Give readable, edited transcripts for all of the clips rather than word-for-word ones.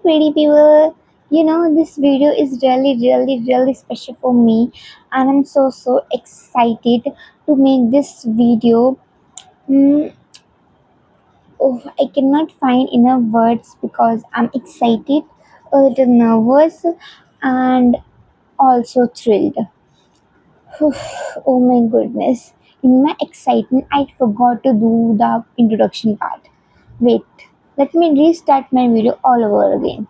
pretty people. This video is really, really, really special for me, and I'm so excited to make this video. Mm, oh, I cannot find enough words because I'm excited, a little nervous, and also thrilled. Oh my goodness. In my excitement, I forgot to do the introduction part. Wait, let me restart my video all over again.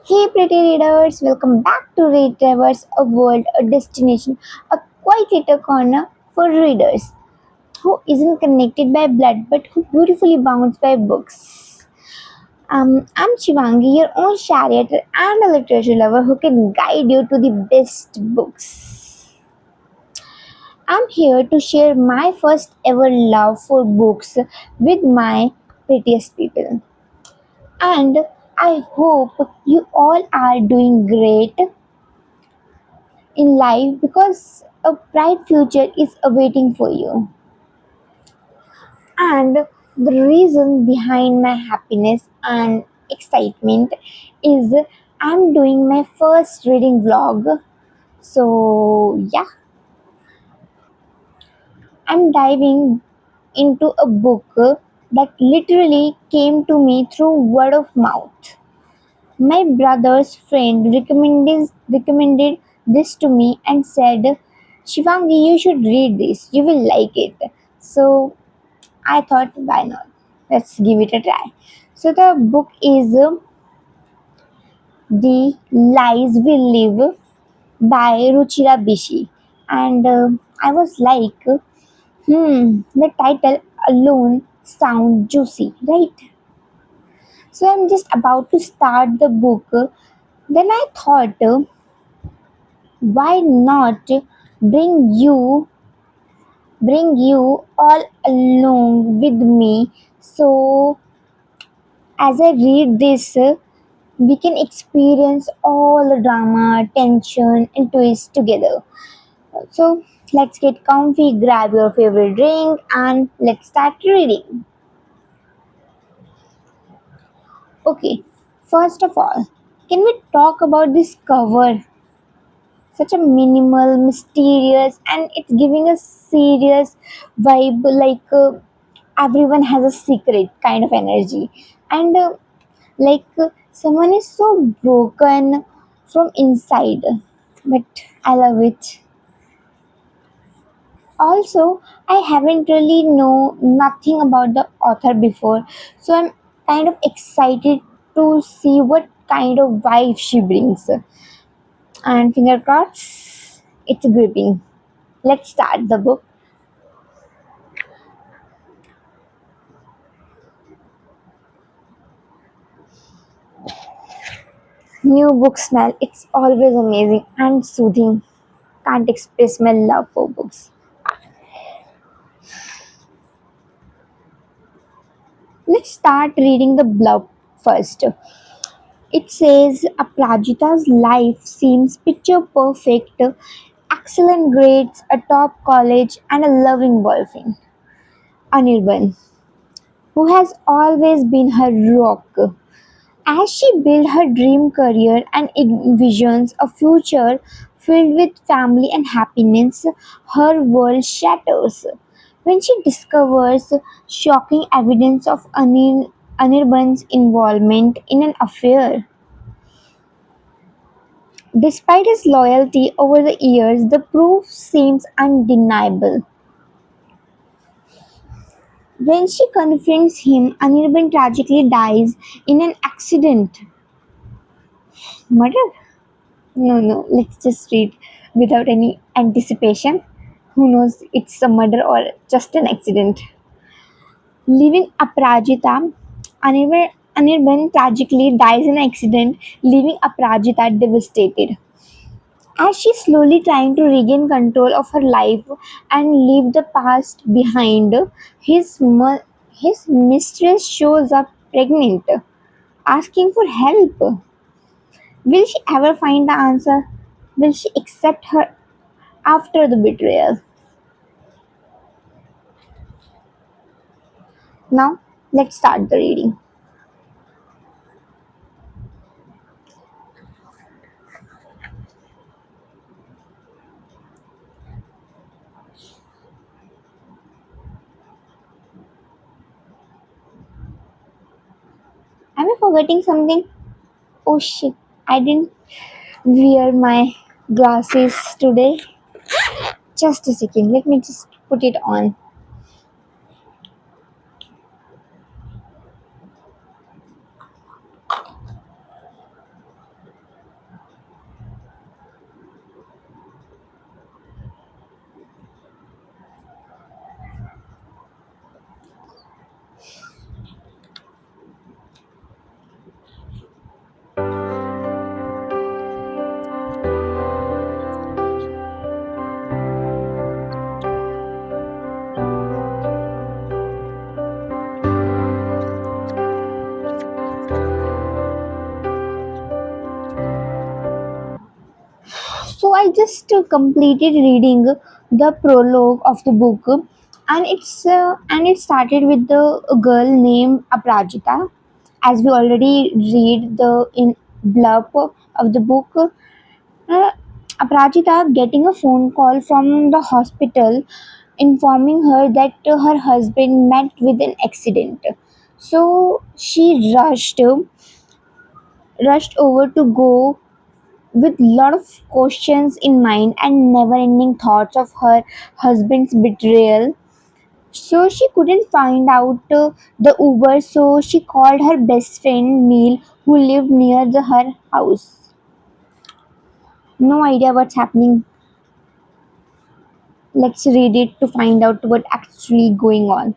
Hey, pretty readers, welcome back to Read Travers, a world, a destination, a quiet little corner for readers who isn't connected by blood but who beautifully bounds by books. I'm Shivangi, your own chariot and a literature lover who can guide you to the best books. I'm here to share my first ever love for books with my prettiest people. And I hope you all are doing great in life because a bright future is awaiting for you. And the reason behind my happiness and excitement is I'm doing my first reading vlog. So, yeah, I'm diving into a book that literally came to me through word of mouth. My brother's friend recommended this to me and said, Shivangi, you should read this. You will like it. So I thought, why not? Let's give it a try. So the book is The Lies We Live by Ruchira Bisi. And I was like, the title alone sound juicy, right? So I'm just about to start the book. Then I thought, why not bring you bring you all along with me? So as I read this, we can experience all the drama, tension, and twists together. So let's get comfy, grab your favorite drink, and let's start reading. Okay, first of all, can we talk about this cover? Such a minimal, mysterious, and it's giving a serious vibe like everyone has a secret kind of energy. And someone is so broken from inside, but I love it. Also, I haven't really know nothing about the author before, so I'm kind of excited to see what kind of vibe she brings. And finger crossed, it's gripping. Let's start the book. New book smell, it's always amazing and soothing. Can't express my love for books. Let's start reading the blurb first. It says Aprajita's life seems picture perfect, excellent grades, a top college, and a loving boyfriend. Anirban, who has always been her rock. As she builds her dream career and envisions a future filled with family and happiness, her world shatters when she discovers shocking evidence of Anirban's involvement in an affair. Despite his loyalty over the years, the proof seems undeniable. When she confronts him, Anirban tragically dies in an accident. Murder? No, let's just read without any anticipation. Who knows it's a murder or just an accident? Leaving Aprajita, Anirban tragically dies in an accident, leaving Aprajita devastated. As she's slowly trying to regain control of her life and leave the past behind, his mistress shows up pregnant, asking for help. Will she ever find the answer? Will she accept her after the betrayal? Now, let's start the reading. forgetting something? Oh shit, I didn't wear my glasses today. Just a second, let me just put it on. So I just completed reading the prologue of the book, and it started with the a girl named Aprajita. As we already read the in blurb of the book, Aprajita getting a phone call from the hospital informing her that her husband met with an accident. So she rushed over to go with lot of questions in mind and never ending thoughts of her husband's betrayal. So she couldn't find out the Uber, so she called her best friend Neil, who lived near her house. No idea what's happening. Let's read it to find out what actually going on.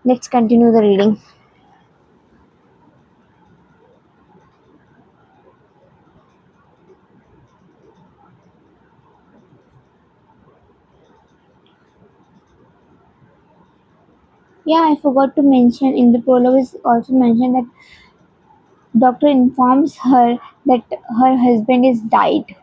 Let's continue the reading. Yeah, I forgot to mention in the prologue is also mentioned that doctor informs her that her husband is died.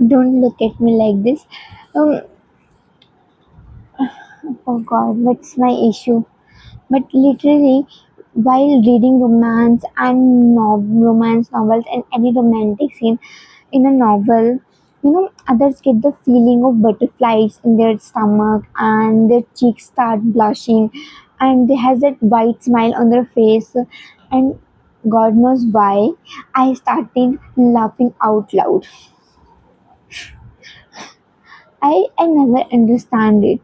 Don't look at me like this. Um, oh God, what's my issue? But literally, while reading romance novels and any romantic scene in a novel, others get the feeling of butterflies in their stomach and their cheeks start blushing, and they has that white smile on their face, and God knows why, I started laughing out loud. I never understand it.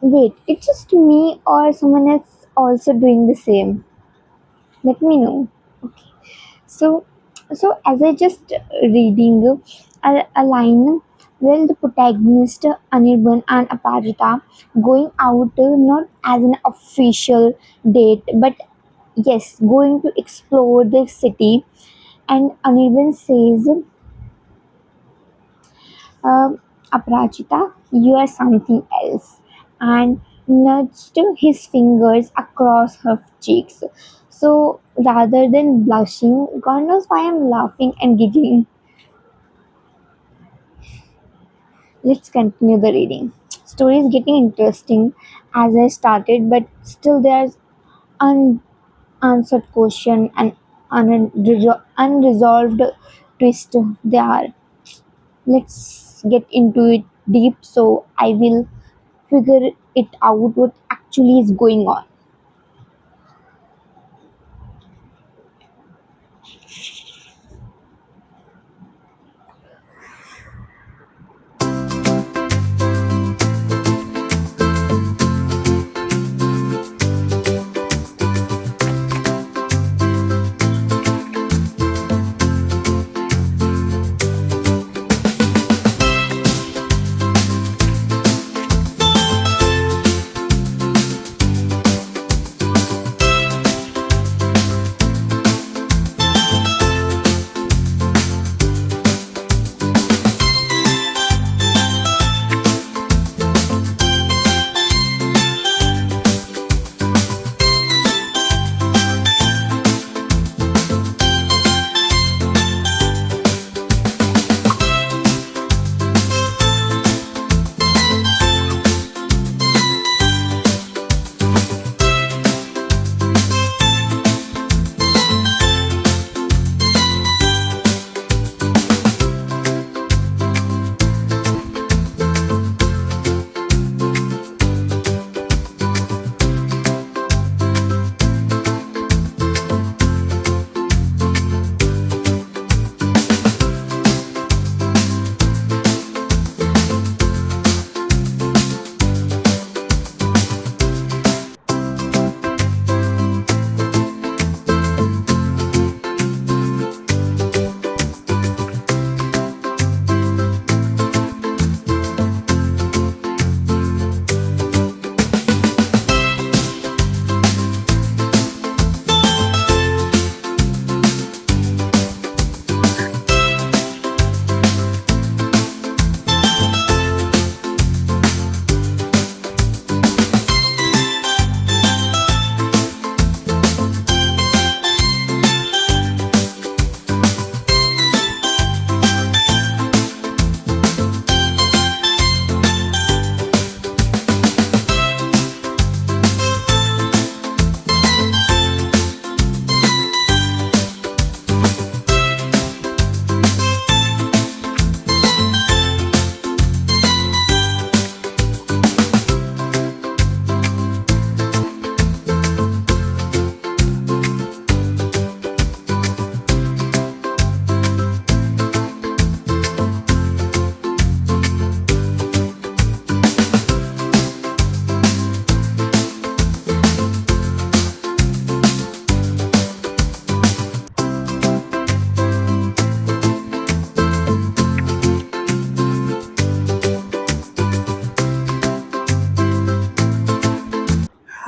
Wait, it's just me or someone else also doing the same? Let me know. Okay. So, so as I just reading a line where the protagonist Anirban and Aparita going out not as an official date, but yes, going to explore the city. And Anirban says, Aparajita, you are something else, and nudged his fingers across her cheeks. So rather than blushing, God knows why I'm laughing and giggling. Let's continue the reading. Story is getting interesting as I started, but still there's unanswered question and unresolved twist there. Let's get into it deep so I will figure it out what actually is going on.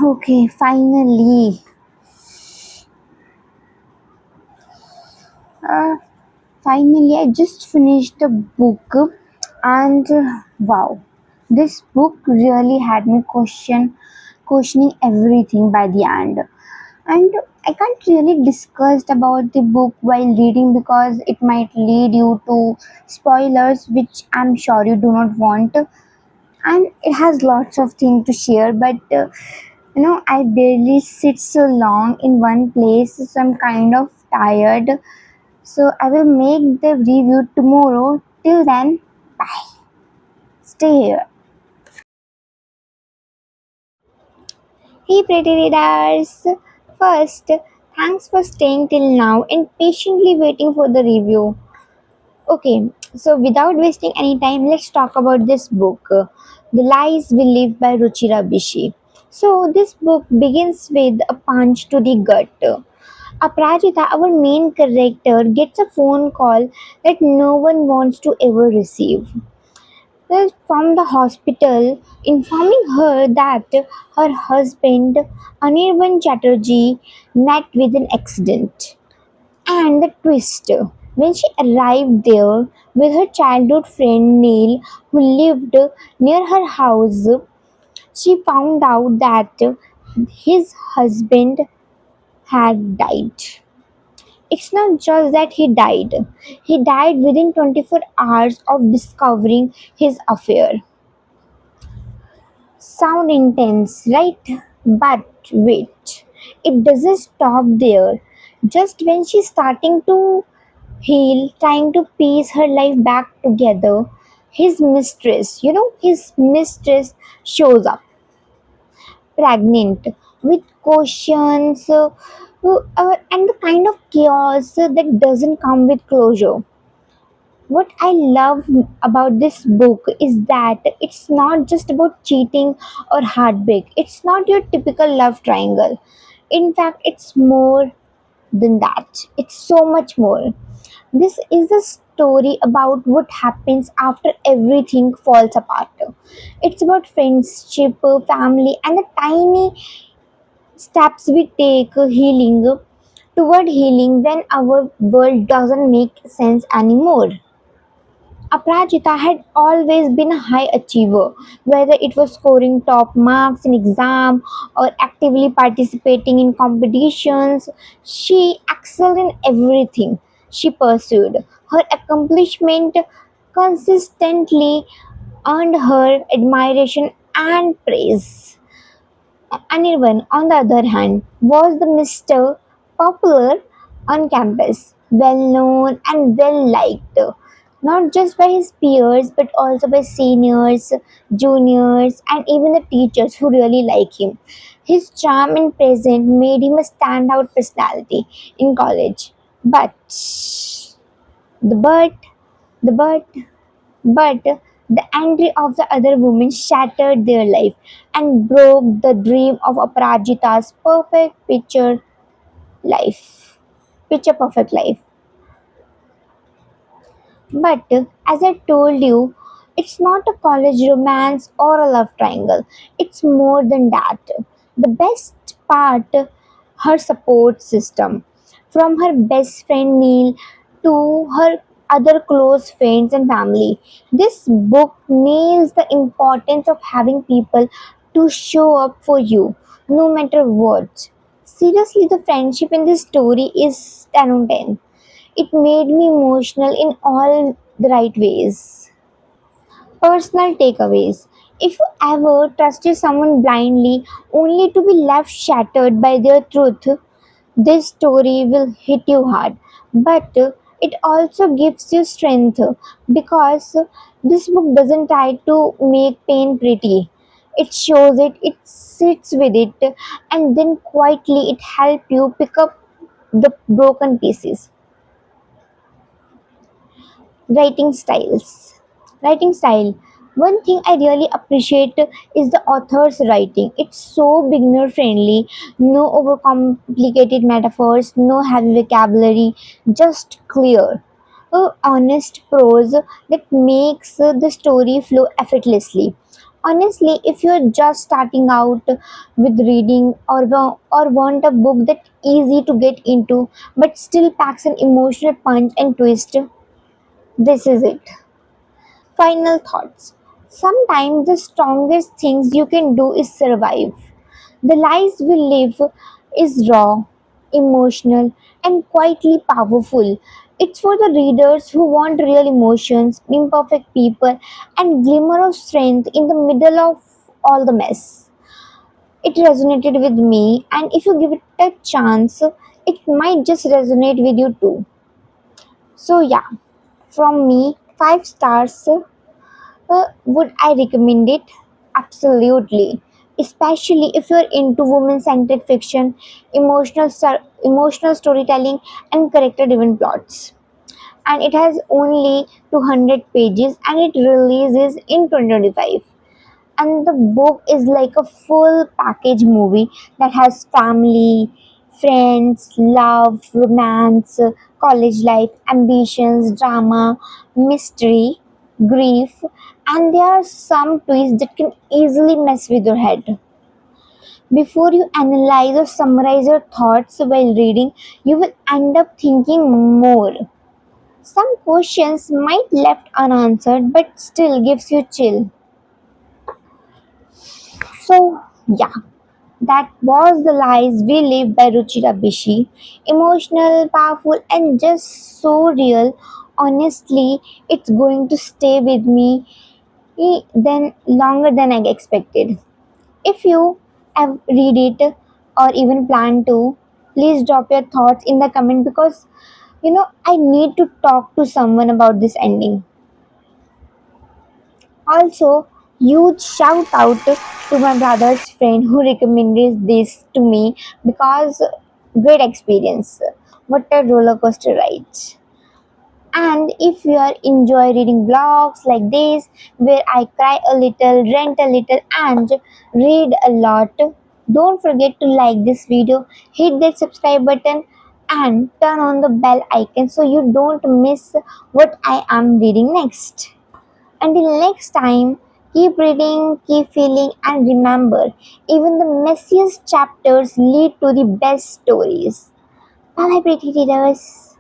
Okay, finally. Uh, Finally, I just finished the book, and wow, this book really had me questioning everything by the end. And I can't really discuss about the book while reading because it might lead you to spoilers, which I'm sure you do not want. And it has lots of things to share, but I barely sit so long in one place, so I'm kind of tired. So I will make the review tomorrow. Till then, bye. Stay here. Hey, pretty readers. First, thanks for staying till now and patiently waiting for the review. Okay, so without wasting any time, let's talk about this book, The Lies We Live by Ruchira Bisi. So, this book begins with a punch to the gut. Aprajita, our main character, gets a phone call that no one wants to ever receive. From the hospital, informing her that her husband, Anirban Chatterjee, met with an accident. And the twist, when she arrived there with her childhood friend Neil, who lived near her house, she found out that his husband had died. It's not just that he died within 24 hours of discovering his affair. Sound intense, right? But wait, it doesn't stop there. Just when she's starting to heal, trying to piece her life back together, his mistress shows up, pregnant, with questions, and the kind of chaos that doesn't come with closure. What I love about this book is that it's not just about cheating or heartbreak. It's not your typical love triangle. In fact, it's more than that. It's so much more. This is a story about what happens after everything falls apart. It's about friendship, family, and the tiny steps we take toward healing when our world doesn't make sense anymore. Aprajita had always been a high achiever, whether it was scoring top marks in exam or actively participating in competitions. She excelled in everything she pursued. Her accomplishment consistently earned her admiration and praise. Anirban, on the other hand, was the Mr. Popular on campus, well known and well liked, not just by his peers but also by seniors, juniors, and even the teachers who really like him. His charm and presence made him a standout personality in college. But the but the but the entry of the other woman shattered their life and broke the dream of Aparajita's life. Picture perfect life. But as I told you, it's not a college romance or a love triangle. It's more than that. The best part, her support system. From her best friend Neil to her other close friends and family. This book nails the importance of having people to show up for you no matter what. Seriously, the friendship in this story is 10 on 10. It made me emotional in all the right ways. Personal takeaways. If you ever trusted someone blindly only to be left shattered by their truth, this story will hit you hard. But it also gives you strength because this book doesn't try to make pain pretty. It shows it, it sits with it, and then quietly it helps you pick up the broken pieces. Writing styles writing style, one thing I really appreciate is the author's writing. It's so beginner friendly, no overcomplicated metaphors, no heavy vocabulary, just clear, honest prose that makes the story flow effortlessly. Honestly, if you're just starting out with reading, or want a book that's easy to get into but still packs an emotional punch and twist, this is it. Final thoughts. Sometimes the strongest things you can do is survive. The lies we live is raw, emotional, and quietly powerful. It's for the readers who want real emotions, imperfect people, and glimmer of strength in the middle of all the mess. It resonated with me, and if you give it a chance, it might just resonate with you too. So, yeah, from me, 5 stars. Would I recommend it? Absolutely. Especially if you're into women-centric fiction, emotional storytelling, and character-driven plots. And it has only 200 pages, and it releases in 2025. And the book is like a full package movie that has family, friends, love, romance, college life, ambitions, drama, mystery, grief, and there are some twists that can easily mess with your head. Before you analyze or summarize your thoughts while reading, you will end up thinking more. Some questions might left unanswered but still gives you chill. So yeah, that was The Lies We Live by Ruchira Bisi. Emotional, powerful, and just so real. Honestly, it's going to stay with me then longer than I expected. If you have read it or even plan to, please drop your thoughts in the comment because I need to talk to someone about this ending. Also, huge shout out to my brother's friend who recommended this to me because great experience. What a roller coaster ride. And if you are enjoy reading blogs like this where I cry a little, rant a little and read a lot, don't forget to like this video, hit that subscribe button and turn on the bell icon so you don't miss what I am reading next. Until next time, keep reading, keep feeling, and remember, even the messiest chapters lead to the best stories. Bye bye, pretty readers.